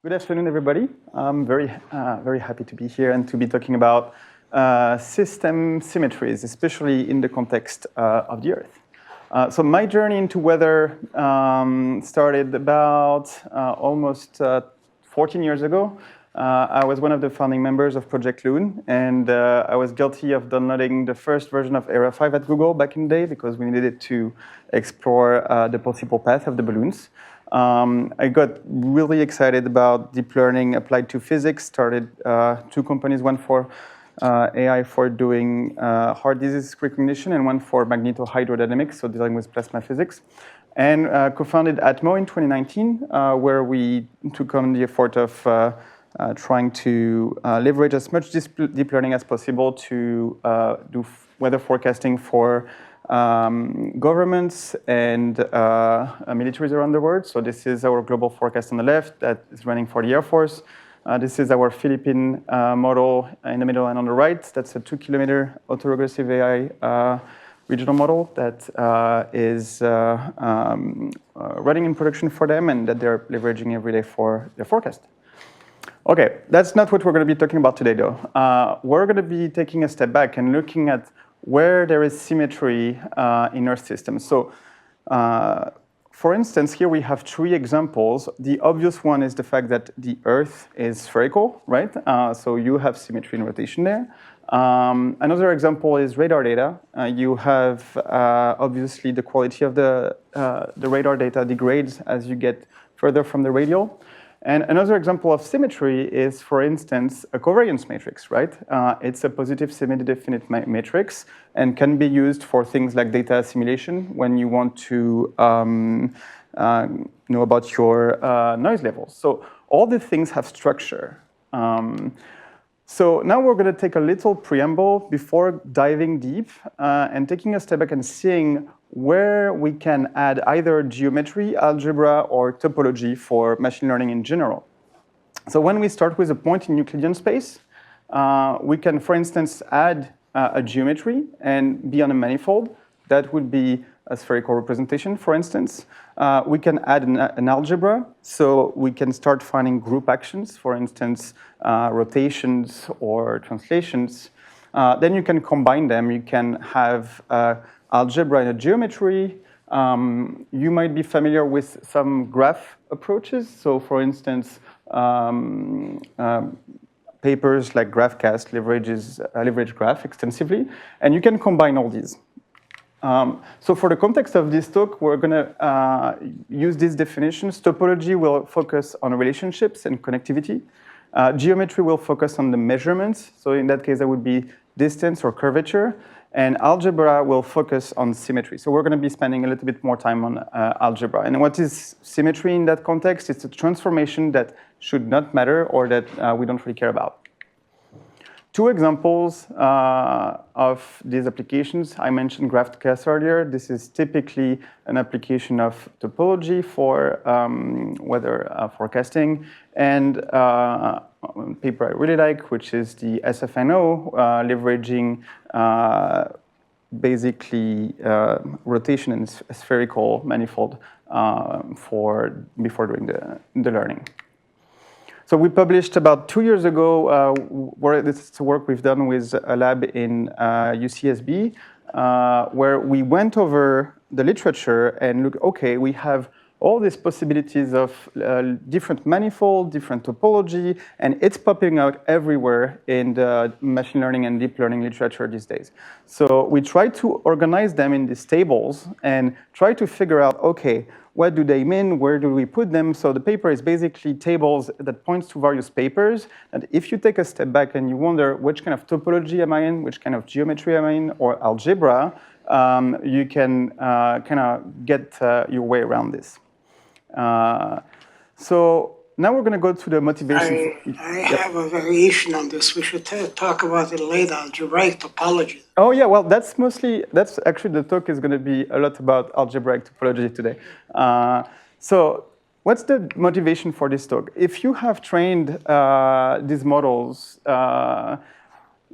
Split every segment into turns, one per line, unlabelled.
Good afternoon, everybody. I'm very happy to be here and to be talking about system symmetries, especially in the context of the Earth. So my journey into weather started about almost 14 years ago. I was one of the founding members of Project Loon, and I was guilty of downloading the first version of Era 5 at Google back in the day because we needed it to explore the possible path of the balloons. I got really excited about deep learning applied to physics, started two companies, one for AI for doing heart disease recognition and one for magnetohydrodynamics, so dealing with plasma physics. And co-founded Atmo in 2019, where we took on the effort of trying to leverage as much deep learning as possible to do weather forecasting for governments and militaries around the world. So this is our global forecast on the left that is running for the Air Force. This is our Philippine model in the middle and on the right. That's a 2-kilometer autoregressive AI regional model that is running in production for them and that they're leveraging every day for their forecast. Okay, that's not what we're going to be talking about today, though. We're going to be taking a step back and looking at where there is symmetry in Earth systems. So, for instance, here we have three examples. The obvious one is the fact that the Earth is spherical, right? So you have symmetry in rotation there. Another example is radar data. You have obviously the quality of the radar data degrades as you get further from the radial. And another example of symmetry is, for instance, a covariance matrix, right? It's a positive semidefinite matrix and can be used for things like data assimilation when you want to know about your noise levels. So all the things have structure. So now we're going to take a little preamble before diving deep and taking a step back and seeing where we can add either geometry, algebra, or topology for machine learning in general. So when we start with a point in Euclidean space, we can, for instance, add a geometry and be on a manifold. That would be a spherical representation, for instance. We can add an algebra, so we can start finding group actions, for instance, rotations or translations. Then you can combine them. You can have algebra and a geometry. You might be familiar with some graph approaches. So, for instance, papers like GraphCast leverage graph extensively, and you can combine all these. So for the context of this talk, we're going to use these definitions. Topology will focus on relationships and connectivity. Geometry will focus on the measurements. So in that case, that would be distance or curvature. And algebra will focus on symmetry. So we're going to be spending a little bit more time on algebra. And what is symmetry in that context? It's a transformation that should not matter or that we don't really care about. Two examples of these applications. I mentioned GraphCast earlier. This is typically an application of topology for weather forecasting. And a paper I really like, which is the SFNO, leveraging basically rotation and spherical manifold before doing the learning. So we published about 2 years ago, this is work we've done with a lab in UCSB, where we went over the literature and looked, okay, we have all these possibilities of different manifold, different topology, and it's popping out everywhere in the machine learning and deep learning literature these days. So we tried to organize them in these tables and try to figure out, okay, what do they mean? Where do we put them? So the paper is basically tables that points to various papers. And if you take a step back and you wonder which kind of topology am I in, which kind of geometry am I in, or algebra, you can kind of get your way around this. So now we're going to go to the motivation.
I have a variation on this. We should talk about it later, algebraic topology.
Oh yeah, well that's actually the talk is going to be a lot about algebraic topology today. So what's the motivation for this talk? If you have trained these models,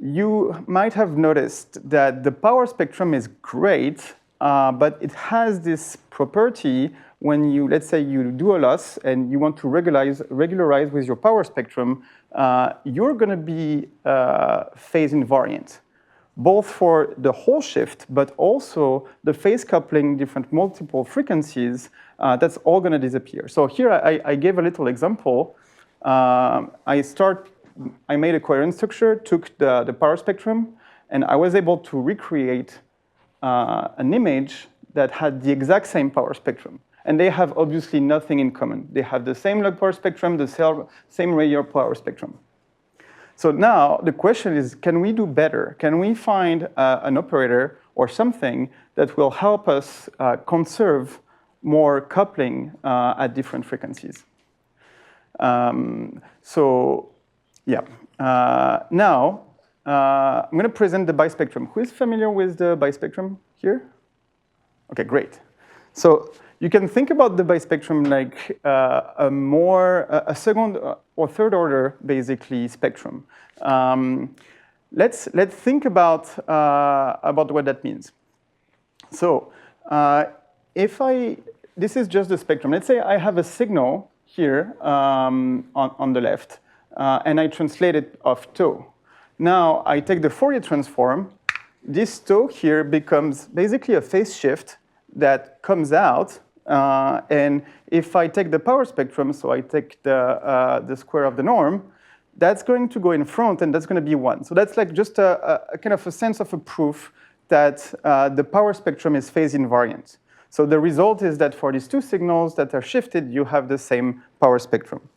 you might have noticed that the power spectrum is great, but it has this property when you, let's say you do a loss and you want to regularize with your power spectrum, you're going to be phase invariant, both for the whole shift, but also the phase coupling different multiple frequencies, that's all going to disappear. So here I gave a little example. I made a coherent structure, took the power spectrum, and I was able to recreate an image that had the exact same power spectrum. And they have obviously nothing in common. They have the same log power spectrum, the same radial power spectrum. So now the question is, can we do better? Can we find an operator or something that will help us conserve more coupling at different frequencies? Now, I'm going to present the bispectrum. Who is familiar with the bispectrum here? Okay, great. So you can think about the bispectrum like a second or third order, basically, spectrum. Let's think about what that means. So this is just the spectrum. Let's say I have a signal here on the left, and I translate it off tau. Now I take the Fourier transform. This tau here becomes basically a phase shift that comes out. And if I take the power spectrum, so I take the square of the norm, that's going to go in front, and that's going to be 1. So that's like just a kind of a sense of a proof that the power spectrum is phase invariant. So the result is that for these two signals that are shifted, you have the same power spectrum.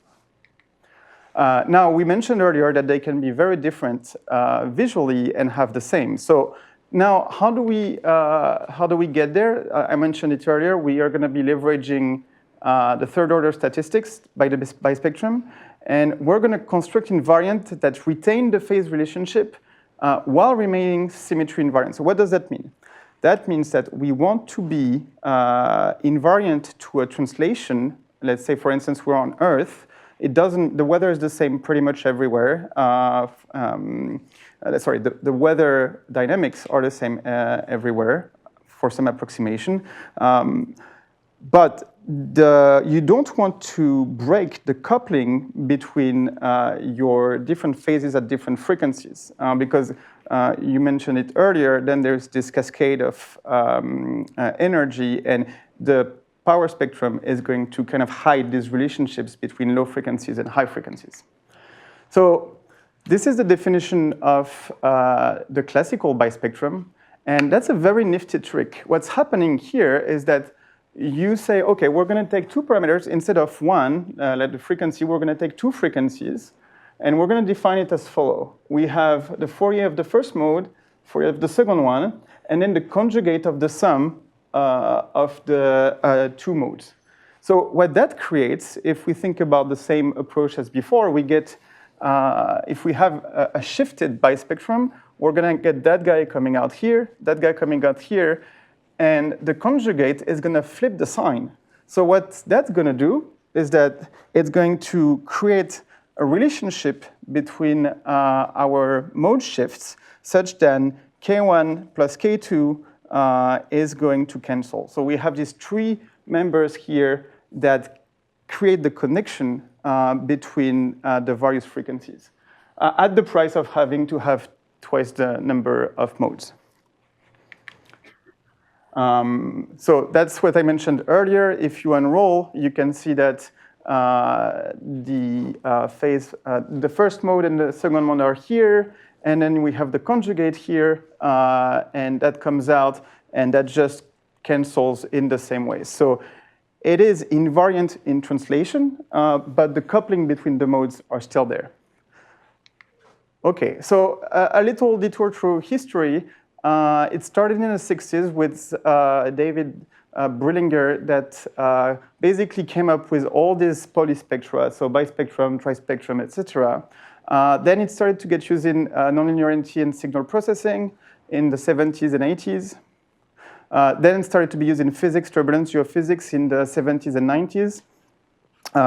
Now, we mentioned earlier that they can be very different visually and have the same. So now, how do we get there? I mentioned it earlier. We are going to be leveraging the third-order statistics by the bispectrum, and we're going to construct invariant that retain the phase relationship while remaining symmetry invariant. So what does that mean? That means that we want to be invariant to a translation. Let's say, for instance, we're on Earth. The weather is the same pretty much everywhere. The weather dynamics are the same everywhere for some approximation. But you don't want to break the coupling between your different phases at different frequencies because you mentioned it earlier, then there's this cascade of energy, and the power spectrum is going to kind of hide these relationships between low frequencies and high frequencies. So this is the definition of the classical bispectrum, and that's a very nifty trick. What's happening here is that you say, okay, we're going to take two parameters instead of one, like the frequency, we're going to take two frequencies, and we're going to define it as follow. We have the Fourier of the first mode, Fourier of the second one, and then the conjugate of the sum of the two modes. So what that creates, if we think about the same approach as before, we get, if we have a shifted bispectrum, we're going to get that guy coming out here, that guy coming out here, and the conjugate is going to flip the sign. So what that's going to do is that it's going to create a relationship between our mode shifts such that K1 plus K2 is going to cancel. So we have these three members here that create the connection between the various frequencies at the price of having to have twice the number of modes. So that's what I mentioned earlier. If you unroll, you can see that the first mode and the second mode are here, and then we have the conjugate here, and that comes out, and that just cancels in the same way. So it is invariant in translation, but the coupling between the modes are still there. Okay, so a little detour through history. It started in the 60s with David Brillinger that basically came up with all these polyspectra, so bispectrum, trispectrum, etc. Then it started to get used in nonlinearity and signal processing in the 70s and 80s. Then it started to be used in physics, turbulence, geophysics in the 70s and 90s,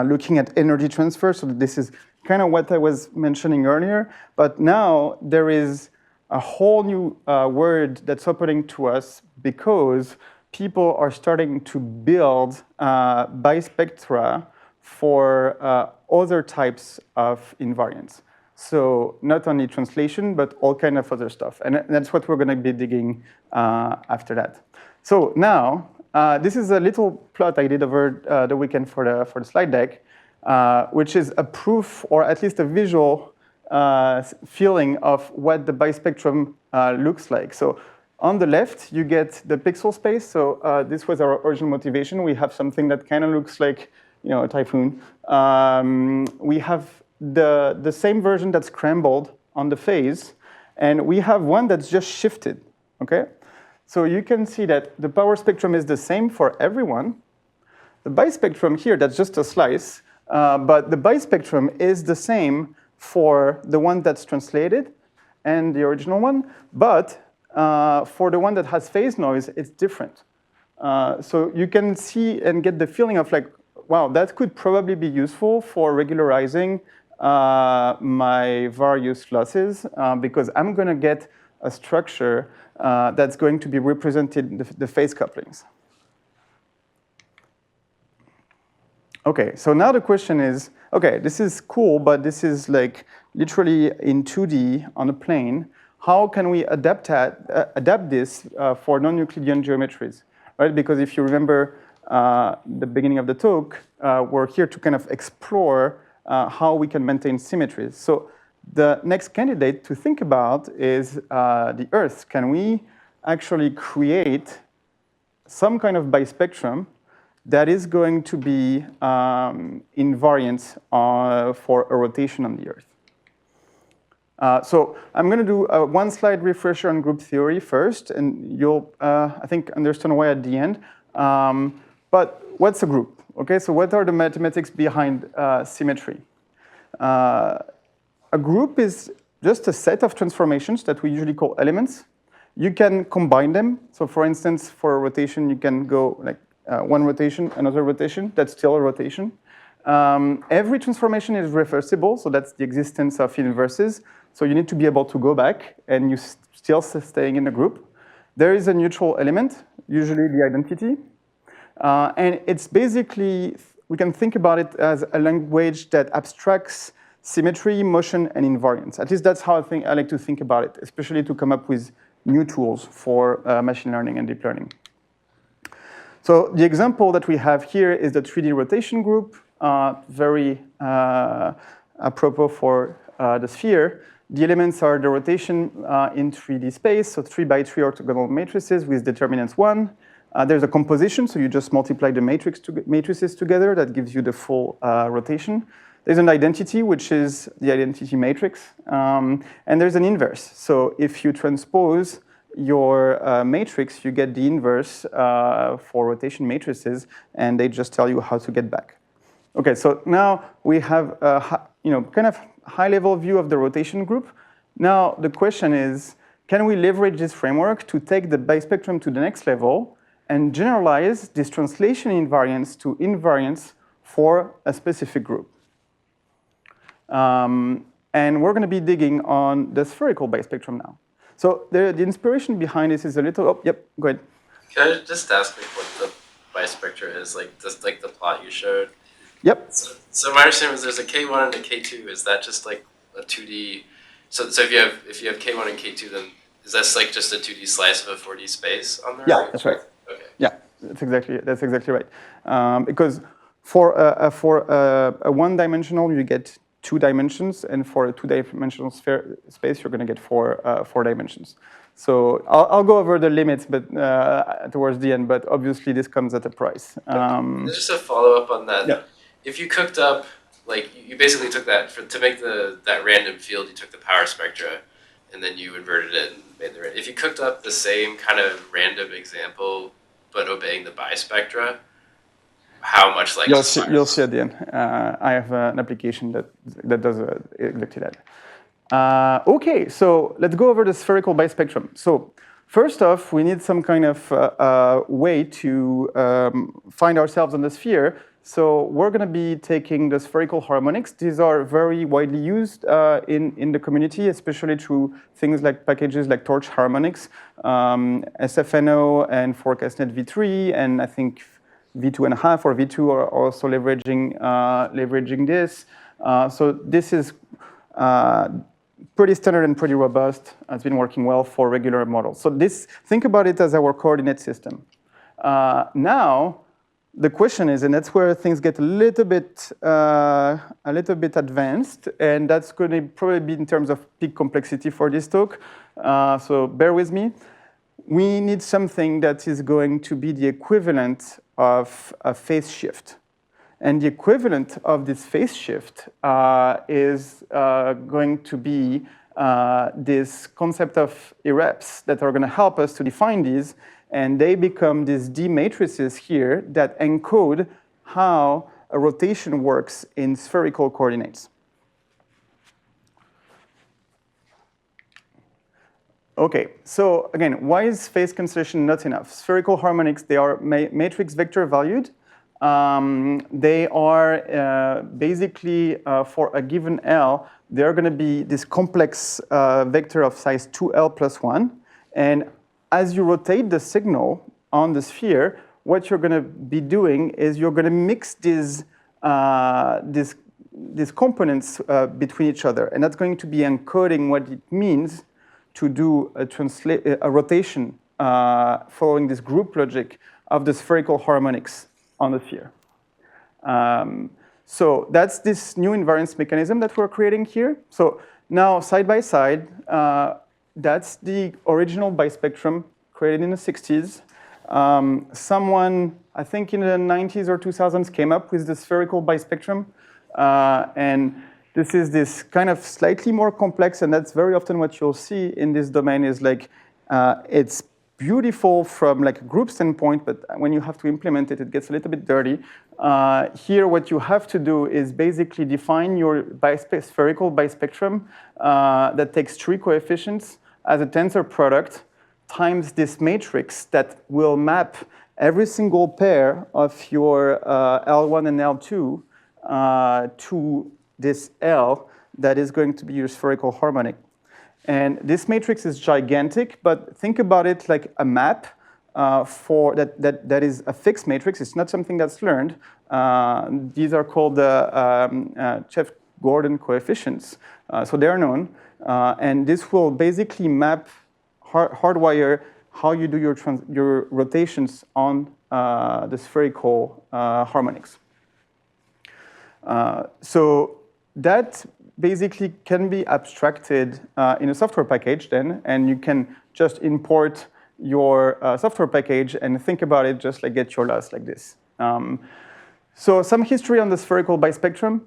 looking at energy transfer. So this is kind of what I was mentioning earlier. But now there is a whole new word that's opening to us because people are starting to build bispectra for other types of invariance. So not only translation, but all kind of other stuff. And that's what we're going to be digging after that. So now, this is a little plot I did over the weekend for the slide deck, which is a proof, or at least a visual feeling of what the bispectrum looks like. So on the left, you get the pixel space. So this was our original motivation. We have something that kind of looks like, you know, a typhoon. We have the same version that's scrambled on the phase, and we have one that's just shifted, okay? So you can see that the power spectrum is the same for everyone. The bispectrum here, that's just a slice, but the bispectrum is the same for the one that's translated and the original one, but for the one that has phase noise, it's different. So you can see and get the feeling of like, wow, that could probably be useful for regularizing my various losses because I'm going to get a structure that's going to be represented in the phase couplings. Okay, so now the question is, okay, this is cool, but this is like literally in 2D on a plane. How can we adapt this for non-Euclidean geometries, right? Because if you remember the beginning of the talk, we're here to kind of explore how we can maintain symmetries. So the next candidate to think about is the Earth. Can we actually create some kind of bispectrum that is going to be invariant for a rotation on the Earth? So I'm going to do a one slide refresher on group theory first, and you'll, I think, understand why at the end. But what's a group? Okay, so what are the mathematics behind symmetry? A group is just a set of transformations that we usually call elements. You can combine them. So for instance, for a rotation, you can go like one rotation, another rotation. That's still a rotation. Every transformation is reversible, so that's the existence of inverses. So you need to be able to go back, and you're still staying in the group. There is a neutral element, usually the identity. And it's basically, we can think about it as a language that abstracts symmetry, motion, and invariance. At least that's how I like to think about it, especially to come up with new tools for machine learning and deep learning. So the example that we have here is the 3D rotation group, very apropos for the sphere. The elements are the rotation in 3D space, so 3 by 3 orthogonal matrices with determinants 1. There's a composition, so you just multiply the matrices together. That gives you the full rotation. There's an identity, which is the identity matrix. And there's an inverse. So if you transpose your matrix, you get the inverse for rotation matrices, and they just tell you how to get back. Okay, so now we have a kind of high-level view of the rotation group. Now the question is, can we leverage this framework to take the bispectrum to the next level and generalize this translation invariance to invariance for a specific group? And we're going to be digging on the spherical bispectrum now. So the inspiration behind this is a little, oh, yep, go ahead.
Can I just ask what the bispectra is, like just like the plot you showed?
Yep.
So my understanding was there's a K1 and a K2. Is that just like a 2D? So if you have K1 and K2, then is that like just a 2D slice of a 4D space on the right?
Yeah, that's right.
Okay.
Yeah, that's exactly right. Because for a one-dimensional, you get 2 dimensions, and for a 2-dimensional space, you're going to get 4 dimensions. So I'll go over the limits, but towards the end. But obviously, this comes at a price.
Just a follow-up on that.
Yeah.
If you cooked up, like you basically took that to make that random field, you took the power spectra, and then you inverted it and made the. If you cooked up the same kind of random example, but obeying the bispectra, how much like
you'll see at the end. I have an application that does exactly that. Okay, so let's go over the spherical bispectrum. So first off, we need some kind of way to find ourselves on the sphere. So we're going to be taking the spherical harmonics. These are very widely used in the community, especially through things like packages like torch harmonics, SFNO and forecastnet v3, and I think v2.5 or v2 are also leveraging this. So this is pretty standard and pretty robust. It's been working well for regular models. So think about it as our coordinate system. Now, the question is, and that's where things get a little bit advanced, and that's going to probably be in terms of peak complexity for this talk. So bear with me. We need something that is going to be the equivalent of a phase shift. And the equivalent of this phase shift is going to be this concept of irreps that are going to help us to define these. And they become these D matrices here that encode how a rotation works in spherical coordinates. Okay, so again, why is phase cancellation not enough? Spherical harmonics, they are matrix vector valued. They are basically, for a given L, they're going to be this complex vector of size 2L plus 1. And as you rotate the signal on the sphere, what you're going to be doing is you're going to mix these components between each other. And that's going to be encoding what it means to do a rotation following this group logic of the spherical harmonics on the sphere. So that's this new invariance mechanism that we're creating here. So now, side by side, that's the original bispectrum created in the 60s. Someone, I think in the 90s or 2000s, came up with the spherical bispectrum. And this is this kind of slightly more complex, and that's very often what you'll see in this domain is like, it's beautiful from like a group standpoint, but when you have to implement it, it gets a little bit dirty. Here, what you have to do is basically define your spherical bispectrum that takes 3 coefficients as a tensor product times this matrix that will map every single pair of your L1 and L2 to this L that is going to be your spherical harmonic. And this matrix is gigantic, but think about it like a map for that is a fixed matrix. It's not something that's learned. These are called the Chef-Gordon coefficients. So they are known. And this will basically map, hardwire how you do your rotations on the spherical harmonics. So that basically can be abstracted in a software package then, and you can just import your software package and think about it just like get your loss like this. So some history on the spherical bispectrum.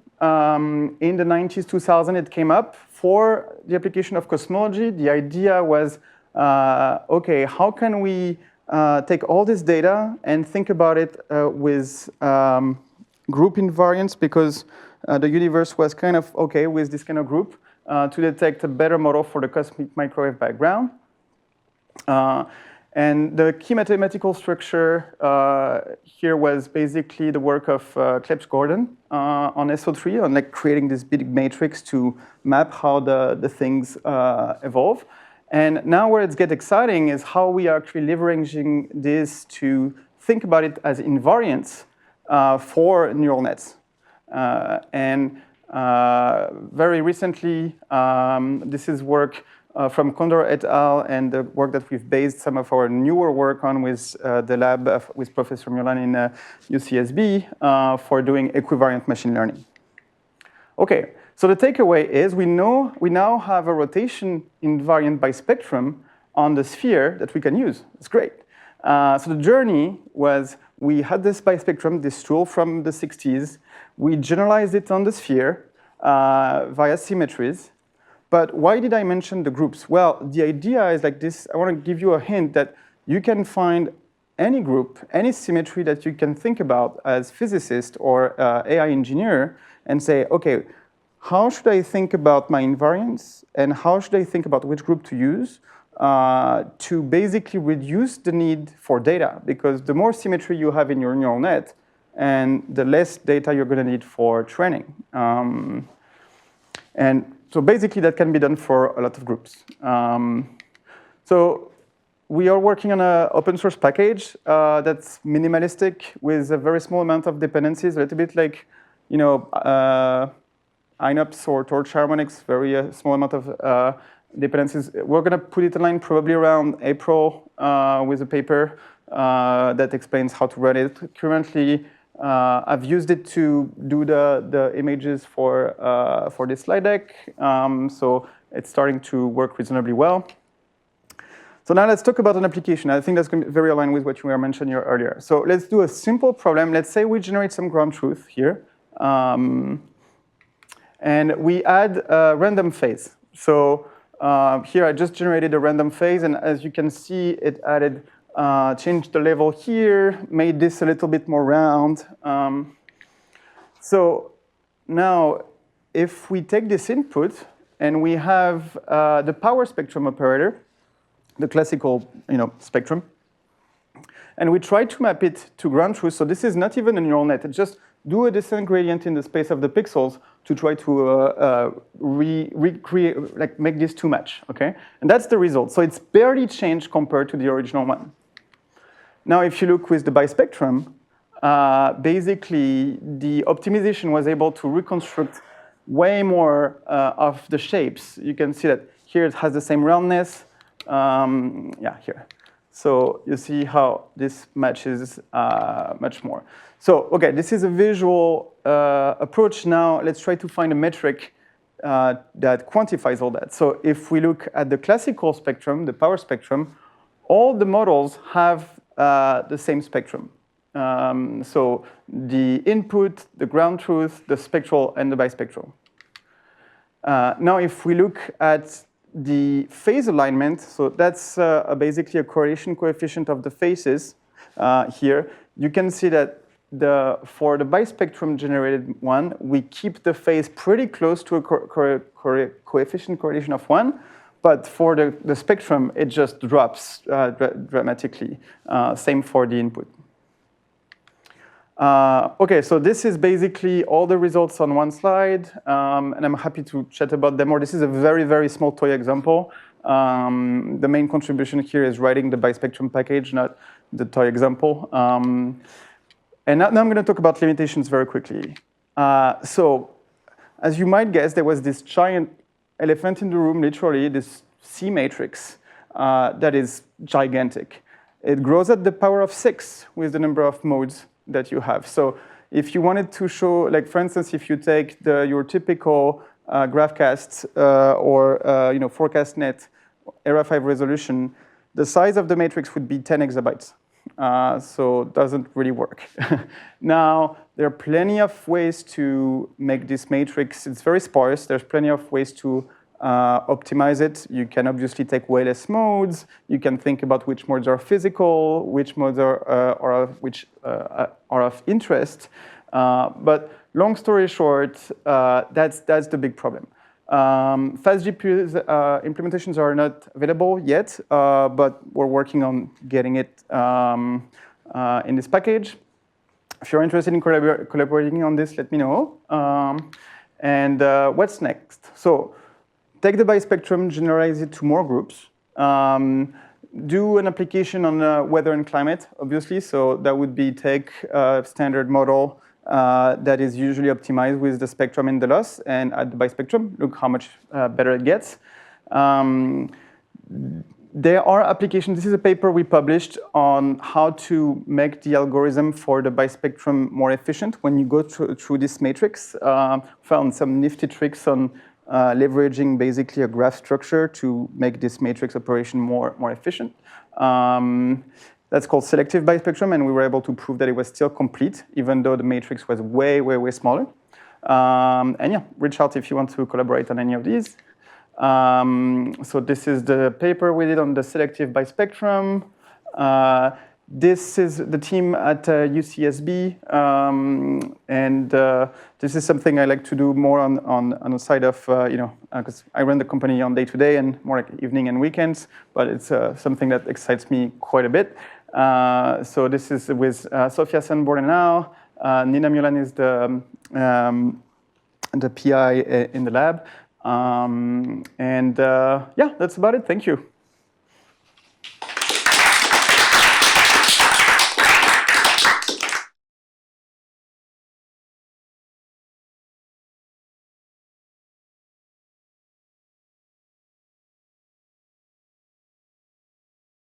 In the 90s, 2000, it came up for the application of cosmology. The idea was, okay, how can we take all this data and think about it with group invariance, because the universe was kind of okay with this kind of group to detect a better model for the cosmic microwave background. And the key mathematical structure here was basically the work of Clebsch-Gordon on SO3, on like creating this big matrix to map how the things evolve. And now where it gets exciting is how we are actually leveraging this to think about it as invariance for neural nets. And very recently, this is work from Condor et al. And the work that we've based some of our newer work on with the lab with Professor Milan in UCSB for doing equivariant machine learning. Okay, so the takeaway is we now have a rotation invariant bispectrum on the sphere that we can use. It's great. So the journey was we had this bispectrum, this tool from the 60s. We generalized it on the sphere via symmetries. But why did I mention the groups? Well, the idea is like this. I want to give you a hint that you can find any group, any symmetry that you can think about as physicist or AI engineer and say, okay, how should I think about my invariance and how should I think about which group to use to basically reduce the need for data? Because the more symmetry you have in your neural net, and the less data you're going to need for training. And so basically, that can be done for a lot of groups. So we are working on an open source package that's minimalistic with a very small amount of dependencies, a little bit like, INOPS or torch harmonics, very small amount of dependencies. We're going to put it online probably around April with a paper that explains how to run it. Currently, I've used it to do the images for this slide deck, so it's starting to work reasonably well. So now let's talk about an application. I think that's going to be very aligned with what you were mentioning earlier. So let's do a simple problem. Let's say we generate some ground truth here, and we add a random phase. So here I just generated a random phase, and as you can see, it added, changed the level here, made this a little bit more round. So now, if we take this input and we have the power spectrum operator, the classical, spectrum, and we try to map it to ground truth. So this is not even a neural net. It's just do a descent gradient in the space of the pixels to try to recreate, like make these two match, okay? And that's the result. So it's barely changed compared to the original one. Now, if you look with the bispectrum, basically the optimization was able to reconstruct way more of the shapes. You can see that here it has the same roundness. Here. So you see how this matches much more. So, okay, this is a visual approach. Now, let's try to find a metric that quantifies all that. So if we look at the classical spectrum, the power spectrum, all the models have the same spectrum. So the input, the ground truth, the spectral, and the bispectral. Now, if we look at the phase alignment, so that's basically a correlation coefficient of the phases here. You can see that for the bispectrum generated one, we keep the phase pretty close to a coefficient correlation of 1, but for the spectrum, it just drops dramatically. Same for the input. Okay, so this is basically all the results on one slide, and I'm happy to chat about them more. This is a very, very small toy example. The main contribution here is writing the bispectrum package, not the toy example. And now I'm going to talk about limitations very quickly. So, as you might guess, there was this giant elephant in the room, literally, this C matrix that is gigantic. It grows at the power of 6 with the number of modes that you have. So if you wanted to show, like for instance, if you take your typical GraphCast or ForecastNet era 5 resolution, the size of the matrix would be 10 exabytes. So it doesn't really work. Now, there are plenty of ways to make this matrix. It's very sparse. There's plenty of ways to optimize it. You can obviously take way less modes. You can think about which modes are physical, which modes are of interest. But long story short, that's the big problem. Fast GPUs implementations are not available yet, but we're working on getting it in this package. If you're interested in collaborating on this, let me know. And what's next? So take the bispectrum, generalize it to more groups. Do an application on weather and climate, obviously. So that would be take a standard model that is usually optimized with the spectrum and the loss, and add the bispectrum. Look how much better it gets. There are applications. This is a paper we published on how to make the algorithm for the bispectrum more efficient when you go through this matrix. Found some nifty tricks on leveraging basically a graph structure to make this matrix operation more efficient. That's called selective bispectrum, and we were able to prove that it was still complete, even though the matrix was way smaller. And yeah, reach out if you want to collaborate on any of these. So this is the paper we did on the selective bispectrum. This is the team at UCSB, and this is something I like to do more on the side of, because I run the company on day-to-day and more like evening and weekends, but it's something that excites me quite a bit. So this is with Sofia Sanborn and now, Nina Mulan is the PI in the lab. Yeah, that's about it. Thank you.